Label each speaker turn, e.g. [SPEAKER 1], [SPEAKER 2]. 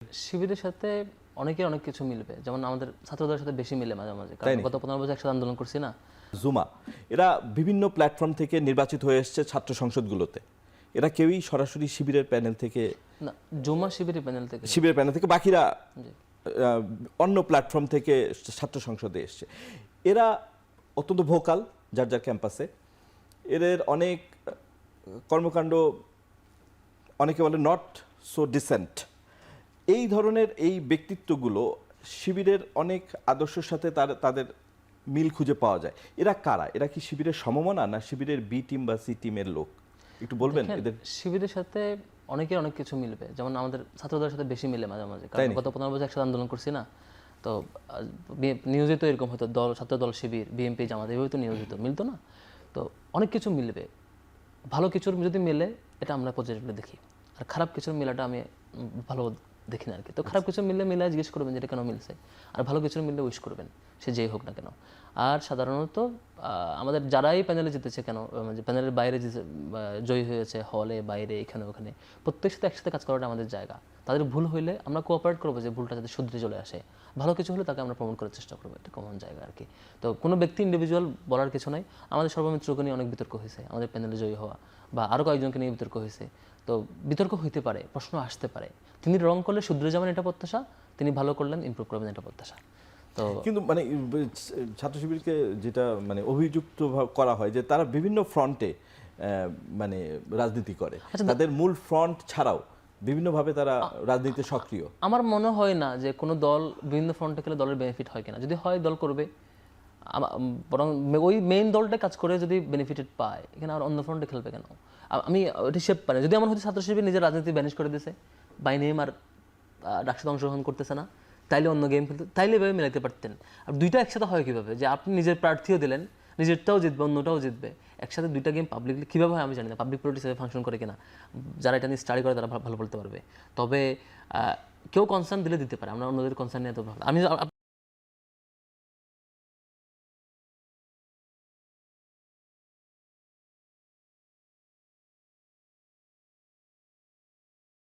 [SPEAKER 1] শিবিরের সাথে অনেকের অনেক কিছু মিলবে, যেমন আমাদের ছাত্রদের সাথে বেশি মিলে মাঝে মাঝে, কারণ গত 15 বছর একসাথে আন্দোলন করছি না।
[SPEAKER 2] জুমা এরা বিভিন্ন প্ল্যাটফর্ম থেকে নির্বাচিত হয়ে এসেছে ছাত্র সংসদগুলোতে। এরা কেউই সরাসরি শিবিরের প্যানেল থেকে
[SPEAKER 1] না, জুমা শিবিরের প্যানেল থেকে,
[SPEAKER 2] বাকিরা
[SPEAKER 1] জি।
[SPEAKER 2] অন্য প্ল্যাটফর্ম থেকে ছাত্র সংসদে এসছে। এরা অত্যন্ত ভোকাল যার যার ক্যাম্পাসে। এদের অনেক কর্মকাণ্ড অনেকে বলে নট সো ডিসেন্ট। এই ধরনের এই ব্যক্তিত্বগুলো শিবিরের অনেক আদর্শের সাথে তাদের মিল খুঁজে পাওয়া যায়। এরা কারা? এরা কি শিবিরের সমমনা না শিবিরের বি টিম বা সি টিমের লোক? একটু বলবেন এদের।
[SPEAKER 1] শিবিরের সাথে অনেকের অনেক কিছু মিলবে, যেমন আমাদের ছাত্রদের সাথে বেশি মিলে মাঝে মাঝে, কারণ গত 15 বছর একসাথে আন্দোলন করছি না। তো নিউজে তো এরকম হতো, দল ছাত্র দল শিবির বিএনপি জামাত এভাবে তো নিয়োজিত মিলতো না। তো অনেক কিছু মিলবে, ভালো কিছুর যদি মিলে এটা আমরা পজিটিভলি দেখি, আর খারাপ কিছুর মিলাটা আমি ভালো দেখি না আর কি। তো খারাপ কিছু মিললে মিলায় জিজ্ঞেস করবেন যেটা কেন মিলছে, আর ভালো কিছুর মিললে উইশ করবেন, সে যেই হোক না কেন। আর সাধারণত আমাদের যারাই প্যানেলে জিতেছে কেন, প্যানেলের বাইরে জয়ী হয়েছে, হলে বাইরে এখানে ওখানে, প্রত্যেকের সাথে একসাথে কাজ করাটা আমাদের জায়গা। তাদের ভুল হইলে আমরা কোঅপারেট করবো যে ভুলটা যাতে শুধরে চলে আসে, ভালো কিছু হলে তাকে আমরা প্রমোট করার চেষ্টা করবো, এটা কমন জায়গা আর কি। তো কোনো ব্যক্তি ইন্ডিভিজুয়াল বলার কিছু নাই। আমাদের সর্বমিত্রকে নিয়ে অনেক বিতর্ক হয়েছে, আমাদের প্যানেলে জয়ী হওয়া বা আরও কয়েকজনকে নিয়ে বিতর্ক হয়েছে। তো বিতর্ক হইতে পারে, প্রশ্ন আসতে পারে। তিনি রং করলে শুধরে যাবেন এটা প্রত্যাশা, তিনি ভালো করলেন ইমপ্রুভ করবেন এটা প্রত্যাশা। তো
[SPEAKER 2] কিন্তু মানে ছাত্র শিবিরকে যেটা মানে অভিযুক্ত করা হয় যে তারা বিভিন্ন ফ্রন্টে মানে রাজনীতি করে, তাদের মূল ফ্রন্ট ছাড়াও বিভিন্নভাবে তারা রাজনীতিতে সক্রিয়।
[SPEAKER 1] আমার মনে হয় না যে কোনো দল বিভিন্ন ফ্রন্টে গেলে দলের বেনিফিট হয় কিনা, যদি হয় দল করবে, বরং ওই মেইন দলটা কাজ করে যদি বেনিফিটেড পায়, এখানে আর অন্য ফ্রন্টে খেলবে কেন? আমি হিসেব পাই, যদি এমন হচ্ছে ছাত্র শিবির নিজের রাজনীতি ব্যানিশ করে দিয়েছে, বাই নেম আর ডাকসাতে অংশগ্রহণ করতেছে না, তাইলে অন্য গেম খেলতে, তাইলে এভাবে মেলাতে পারতেন। আর দুইটা একসাথে হয় কীভাবে, যে আপনি নিজের প্রার্থীও দিলেন, নিজেরটাও জিতবে অন্যটাও জিতবে, একসাথে দুইটা গেম পাবলিকলি কীভাবে হয় আমি জানি না, পাবলিক পলিটিক্স ফাংশন করে কিনা, যারা এটা নিয়ে স্টাডি করে তারা ভালো বলতে পারবে। তবে কেউ কনসার্ন দিলে দিতে পারে, আমরা অন্যদের কনসার্ন নিয়ে তো আমি